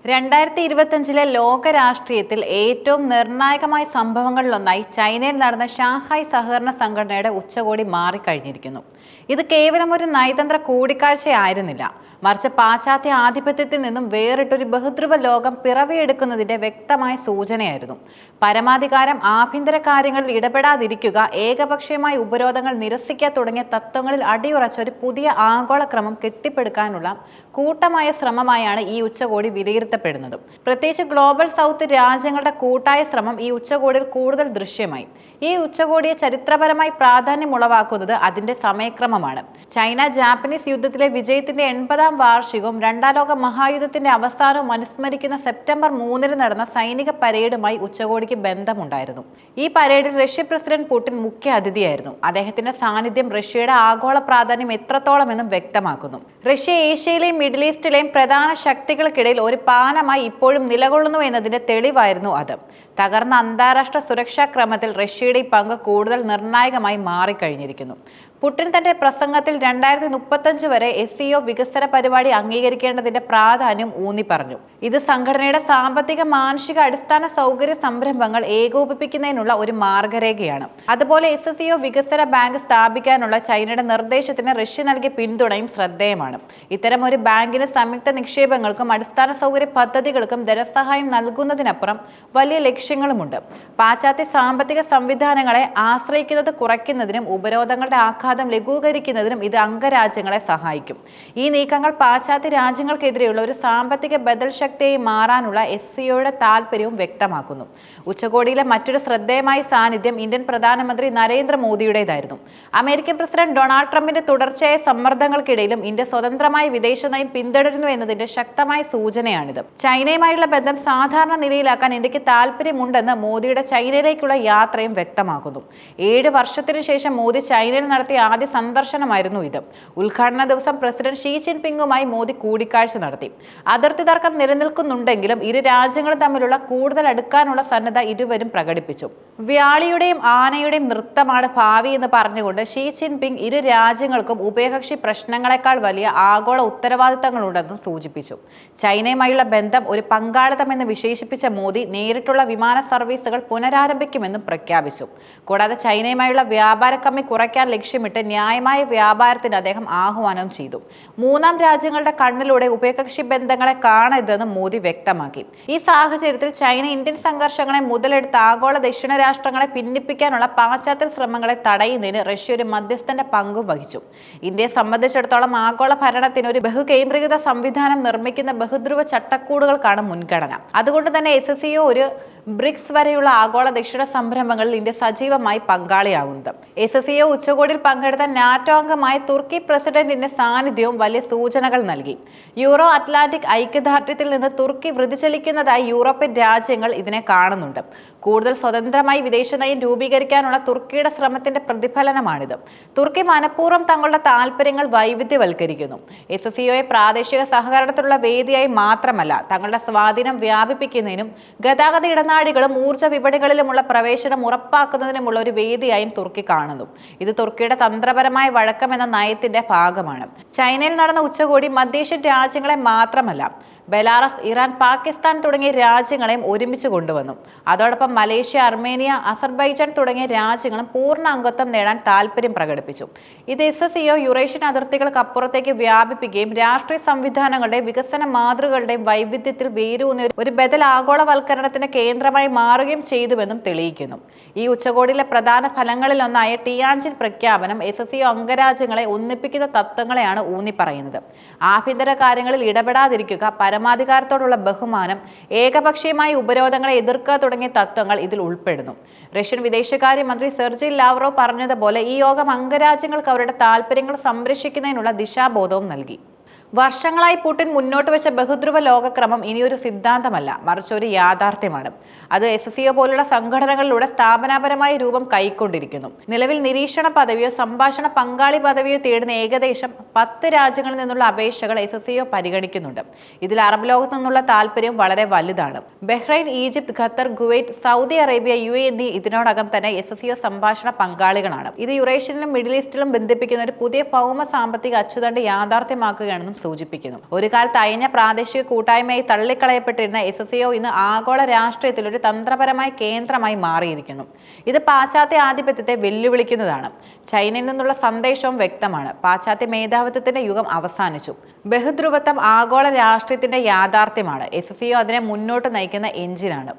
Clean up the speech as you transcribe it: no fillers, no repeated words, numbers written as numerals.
2025 ലോക രാഷ്ട്രീയത്തിൽ ഏറ്റവും നിർണായകമായ സംഭവങ്ങളിലൊന്നായി ചൈനയിൽ നടന്ന ഷാങ്ഹായ് സഹകരണ സംഘടനയുടെ ഉച്ചകോടി മാറിക്കഴിഞ്ഞിരിക്കുന്നു. ഇത് കേവലം ഒരു നയതന്ത്ര കൂടിക്കാഴ്ചയായിരുന്നില്ല, മറിച്ച് പാശ്ചാത്യ ആധിപത്യത്തിൽ നിന്നും വേറിട്ടൊരു ബഹുധ്രുവ ലോകം പിറവിയെടുക്കുന്നതിന്റെ വ്യക്തമായ സൂചനയായിരുന്നു. പരമാധികാരം, ആഭ്യന്തര കാര്യങ്ങളിൽ ഇടപെടാതിരിക്കുക, ഏകപക്ഷീയമായ ഉപരോധങ്ങൾ നിരസിക്കുക തുടങ്ങിയ തത്വങ്ങളിൽ അടിയുറച്ച ഒരു പുതിയ ആഗോളക്രമം കെട്ടിപ്പടുക്കാനുള്ള കൂട്ടമായ ശ്രമമായാണ് ഈ ഉച്ചകോടി വിലയിരുത്തപ്പെടുന്നത്. പ്രത്യേകിച്ച് ഗ്ലോബൽ സൗത്ത് രാജ്യങ്ങളുടെ കൂട്ടായ ശ്രമം ഈ ഉച്ചകോടിയിൽ കൂടുതൽ ദൃശ്യമായി. ഈ ഉച്ചകോടിയെ ചരിത്രപരമായി പ്രാധാന്യം ഉളവാക്കുന്നത് അതിന്റെ സമയക്രമമാണ്. ചൈന ജാപ്പനീസ് യുദ്ധത്തിലെ വിജയത്തിന്റെ 80ാം വാർഷികവും രണ്ടാം ലോക മഹായുദ്ധത്തിന്റെ അവസാനവും അനുസ്മരിക്കുന്ന സെപ്റ്റംബർ 3 നടന്ന സൈനിക പരേഡുമായി ഉച്ചകോടിക്ക് ബന്ധമുണ്ടായിരുന്നു. ഈ പരേഡിൽ റഷ്യൻ പ്രസിഡന്റ് പുടിൻ മുഖ്യ അതിഥിയായിരുന്നു. അദ്ദേഹത്തിന്റെ സാന്നിധ്യം റഷ്യയുടെ ആഗോള പ്രാധാന്യം എത്രത്തോളമെന്നും വ്യക്തമാക്കുന്നു. റഷ്യ ഏഷ്യയിലെയും മിഡിൽ ഈസ്റ്റിലെയും പ്രധാന ശക്തികൾക്കിടയിൽ ഒരു പാലമായി ഇപ്പോഴും നിലകൊള്ളുന്നു എന്നതിന്റെ തെളിവായിരുന്നു അത്. തകർന്ന അന്താരാഷ്ട്ര സുരക്ഷാ ക്രമത്തിൽ റഷ്യയുടെ പങ്ക് കൂടുതൽ നിർണായകമായി മാറിക്കഴിഞ്ഞിരിക്കുന്നു. പുടിൻ തന്റെ പ്രസംഗത്തിൽ 2035 വരെ SCO വികസന പരിപാടി അംഗീകരിക്കേണ്ടതിന്റെ പ്രാധാന്യം ഊന്നി പറഞ്ഞു. ഇത് സംഘടനയുടെ സാമ്പത്തിക, മാനുഷിക, അടിസ്ഥാന സൗകര്യ സംരംഭങ്ങൾ ഏകോപിപ്പിക്കുന്നതിനുള്ള ഒരു മാർഗരേഖയാണ്. അതുപോലെ SCO വികസന ബാങ്ക് സ്ഥാപിക്കാനുള്ള ചൈനയുടെ നിർദ്ദേശത്തിന് റഷ്യ നൽകിയ പിന്തുണയും ശ്രദ്ധേയമാണ്. ഇത്തരം ഒരു ബാങ്കിന് സംയുക്ത നിക്ഷേപങ്ങൾക്കും അടിസ്ഥാന സൗകര്യ പദ്ധതികൾക്കും ധനസഹായം നൽകുന്നതിനപ്പുറം വലിയ ലക്ഷ്യങ്ങളുമുണ്ട്. പാശ്ചാത്യ സാമ്പത്തിക സംവിധാനങ്ങളെ ആശ്രയിക്കുന്നത് കുറയ്ക്കുന്നതിനും ഉപരോധങ്ങളുടെ ആഘാതം ലഘൂകരിക്കുന്നതിനും ഇത് അംഗരാജ്യങ്ങളെ സഹായിക്കും. ഈ നീക്കങ്ങൾ പാശ്ചാത്യ രാജ്യങ്ങൾക്കെതിരെയുള്ള ഒരു സാമ്പത്തിക ബദൽ ശക്തിയായി മാറാനുള്ള SCOയുടെ താൽപര്യവും വ്യക്തമാക്കുന്നു. ഉച്ചകോടിയിലെ മറ്റൊരു ശ്രദ്ധേയമായ സാന്നിധ്യം ഇന്ത്യൻ പ്രധാനമന്ത്രി നരേന്ദ്രമോദിയുടേതായിരുന്നു. അമേരിക്കൻ പ്രസിഡന്റ് ഡൊണാൾഡ് ട്രംപിന്റെ തുടർച്ചയായ സമ്മർദ്ദങ്ങൾക്കിടയിലും ഇന്ത്യ സ്വതന്ത്രമായ വിദേശ നയം പിന്തുടരുന്നു എന്നതിന്റെ ശക്തമായ സൂചനയാണിത്. ചൈനയുമായുള്ള ബന്ധം സാധാരണ നിലയിലാക്കാൻ ഇന്ത്യക്ക് താൽപര്യമുണ്ടെന്ന് മോദിയുടെ ചൈനയിലേക്കുള്ള യാത്രയും വ്യക്തമാക്കുന്നു. 7 വർഷത്തിനു ശേഷം മോദി ചൈനയിൽ നടത്തിയ ആദ്യ സന്ദർശനമായിരുന്നു ഇത്. ഉദ്ഘാടന ദിവസം പ്രസിഡന്റ് ഷീ ജിൻപിങ്ങുമായി മോദി കൂടിക്കാഴ്ച നടത്തി. അതിർത്തി തർക്കം നിലനിൽക്കുന്നുണ്ടെങ്കിലും ഇരു രാജ്യങ്ങളും തമ്മിലുള്ള കൂടുതൽ അടുക്കാനുള്ള സന്നദ്ധ ഇരുവരും പ്രകടിപ്പിച്ചു. വ്യാളിയുടെയും ആനയുടെയും നൃത്തമാണ് ഭാവി എന്ന് പറഞ്ഞുകൊണ്ട് ഷീ ജിൻപിങ് ഇരു രാജ്യങ്ങൾക്കും ഉഭയകക്ഷി പ്രശ്നങ്ങളെക്കാൾ വലിയ ആഗോള ഉത്തരവാദിത്തങ്ങളുണ്ടെന്ന് സൂചിപ്പിച്ചു. ചൈനയുമായുള്ള ബന്ധം ഒരു പങ്കാളിത്തമെന്ന് വിശേഷിപ്പിച്ച മോദി നേരിട്ടുള്ള വിമാന സർവീസുകൾ പുനരാരംഭിക്കുമെന്നും പ്രഖ്യാപിച്ചു. കൂടാതെ ചൈനയുമായുള്ള വ്യാപാര കമ്മി കുറയ്ക്കാൻ ലക്ഷ്യമിട്ട് ന്യായമായ വ്യാപാരത്തിന് അദ്ദേഹം ആഹ്വാനം ചെയ്തു. മൂന്നാം രാജ്യങ്ങളുടെ കണ്ണിലൂടെ ഉഭയകക്ഷി ബന്ധങ്ങളെ കാണരുതെന്ന് മോദി വ്യക്തമാക്കി. ഈ സാഹചര്യത്തിൽ ചൈന ഇന്ത്യൻ സംഘർഷങ്ങളെ മുതലെടുത്ത് ആഗോള ദക്ഷിണ രാഷ്ട്രങ്ങളെ ഭിന്നിപ്പിക്കാനുള്ള പാശ്ചാത്യ ശ്രമങ്ങളെ തടയുന്നതിന് റഷ്യ ഒരു മധ്യസ്ഥന്റെ പങ്കും വഹിച്ചു. ഇന്ത്യയെ സംബന്ധിച്ചിടത്തോളം ആഗോള ഭരണത്തിന് ഒരു ബഹുകേന്ദ്രീകൃത സംവിധാനം നിർമ്മിക്കുന്ന ബഹുധ്രുവ ചട്ടക്കൂടുകൾക്കാണ് മുൻഗണന. അതുകൊണ്ട് തന്നെ SCO ഒരു ബ്രിക്സ് വരെയുള്ള ആഗോള ദക്ഷിണ സംരംഭങ്ങളിൽ ഇന്ത്യ സജീവമായി പങ്കാളിയാകുന്നത്. SCO ഉച്ചകോടിയിൽ പങ്കെടുത്ത നാറ്റോ അംഗമായ തുർക്കി പ്രസിഡന്റിന്റെ സാന്നിധ്യവും വലിയ സൂചനകൾ നൽകി. യൂറോ അറ്റ്ലാന്റിക് ഐക്യദാർഢ്യത്തിൽ നിന്ന് തുർക്കി വ്യതിചലിക്കുന്നതായി യൂറോപ്യൻ രാജ്യങ്ങൾ ഇതിനെ കാണുന്നുണ്ട്. കൂടുതൽ സ്വതന്ത്രമായി വിദേശ നയം രൂപീകരിക്കാനുള്ള തുർക്കിയുടെ ശ്രമത്തിന്റെ പ്രതിഫലനമാണിത്. തുർക്കി മനഃപൂർവ്വം തങ്ങളുടെ താൽപര്യങ്ങൾ വൈവിധ്യവൽക്കരിക്കുന്നു. SCOയെ പ്രാദേശിക സഹകരണത്തിലുള്ള വേദിയായി മാത്രമല്ല, തങ്ങളുടെ സ്വാധീനം വ്യാപിപ്പിക്കുന്നതിനും ഗതാഗത ഇടനാഴികളും ഊർജ്ജ വിപണികളിലുമുള്ള പ്രവേശനം ഉറപ്പാക്കുന്നതിനുമുള്ള ഒരു വേദിയായും തുർക്കി കാണുന്നു. ഇത് തുർക്കിയുടെ തന്ത്രപരമായ വഴക്കം എന്ന നയത്തിന്റെ ഭാഗമാണ്. ചൈനയിൽ നടന്ന ഉച്ചകോടി മധ്യേഷ്യൻ രാജ്യങ്ങളെ മാത്രമല്ല, ബെലാറസ്, ഇറാൻ, പാകിസ്ഥാൻ തുടങ്ങിയ രാജ്യങ്ങളെയും ഒരുമിച്ച് കൊണ്ടുവന്നു. അതോടൊപ്പം മലേഷ്യ, അർമേനിയ, അസർബൈജാൻ തുടങ്ങിയ രാജ്യങ്ങളും പൂർണ്ണ അംഗത്വം നേടാൻ താൽപര്യം പ്രകടിപ്പിച്ചു. ഇത് SCO യുറേഷ്യൻ അതിർത്തികൾക്ക് അപ്പുറത്തേക്ക് വ്യാപിപ്പിക്കുകയും രാഷ്ട്രീയ സംവിധാനങ്ങളുടെയും വികസന മാതൃകകളുടെയും വൈവിധ്യത്തിൽ വേരൂന്നിയ ഒരു ബദൽ ആഗോളവൽക്കരണത്തിന്റെ കേന്ദ്രമായി മാറുകയും ചെയ്തുവെന്നും തെളിയിക്കുന്നു. ഈ ഉച്ചകോടിയിലെ പ്രധാന ഫലങ്ങളിലൊന്നായ ടിയാൻജിൻ പ്രഖ്യാപനം SCO അംഗരാജ്യങ്ങളെ ഒന്നിപ്പിക്കുന്ന തത്വങ്ങളെയാണ് ഊന്നിപ്പറയുന്നത്. ആഭ്യന്തര കാര്യങ്ങളിൽ ഇടപെടാതിരിക്കുക, പരമാധികാരത്തോടുള്ള ബഹുമാനം, ഏകപക്ഷീയമായ ഉപരോധങ്ങളെ എതിർക്കുക തുടങ്ങിയ തത്വങ്ങൾ ഇതിൽ ഉൾപ്പെടുന്നു. റഷ്യൻ വിദേശകാര്യമന്ത്രി സെർജി ലാവ്റോവ് പറഞ്ഞതുപോലെ ഈ യോഗം അംഗരാജ്യങ്ങൾക്ക് അവരുടെ താൽപര്യങ്ങൾ സംരക്ഷിക്കുന്നതിനുള്ള ദിശാബോധവും നൽകി. വർഷങ്ങളായി പുടിൻ മുന്നോട്ട് വെച്ച ബഹുധ്രുവ ലോകക്രമം ഇനിയൊരു സിദ്ധാന്തമല്ല, മറിച്ച് ഒരു യാഥാർത്ഥ്യമാണ്. അത് SCO പോലുള്ള സംഘടനകളിലൂടെ സ്ഥാപനാപരമായ രൂപം കൈക്കൊണ്ടിരിക്കുന്നു. നിലവിൽ നിരീക്ഷണ പദവിയോ സംഭാഷണ പങ്കാളി പദവിയോ തേടുന്ന ഏകദേശം 10 രാജ്യങ്ങളിൽ നിന്നുള്ള അപേക്ഷകൾ SCO പരിഗണിക്കുന്നുണ്ട്. ഇതിൽ അറബ് ലോകത്തു നിന്നുള്ള താല്പര്യം വളരെ വലുതാണ്. Bahrain, Egypt, Qatar, Kuwait, Saudi Arabia, UAE എന്നീ ഇതിനോടകം തന്നെ SCO സംഭാഷണ പങ്കാളികളാണ്. ഇത് യുറേഷ്യയിലും മിഡിൽ ഈസ്റ്റിലും ബന്ധിപ്പിക്കുന്ന ഒരു പുതിയ ഭൗമ സാമ്പത്തിക അച്ചുതണ്ട് യാഥാർത്ഥ്യമാക്കുകയാണെന്നും സൂചിപ്പിക്കുന്നു. ഒരു കാലത്ത് അയഞ്ഞ പ്രാദേശിക കൂട്ടായ്മയായി തള്ളിക്കളയപ്പെട്ടിരുന്ന SCO ഇന്ന് ആഗോള രാഷ്ട്രീയത്തിൽ ഒരു തന്ത്രപരമായ കേന്ദ്രമായി മാറിയിരിക്കുന്നു. ഇത് പാശ്ചാത്യ ആധിപത്യത്തെ വെല്ലുവിളിക്കുന്നതാണ്. ചൈനയിൽ നിന്നുള്ള സന്ദേശവും വ്യക്തമാണ്. പാശ്ചാത്യ മേധാവിത്വത്തിന്റെ യുഗം അവസാനിച്ചു. ബഹുധ്രുവത്വം ആഗോള രാഷ്ട്രീയത്തിന്റെ യാഥാർത്ഥ്യമാണ്. SCO അതിനെ മുന്നോട്ട് നയിക്കുന്ന എഞ്ചിനാണ്.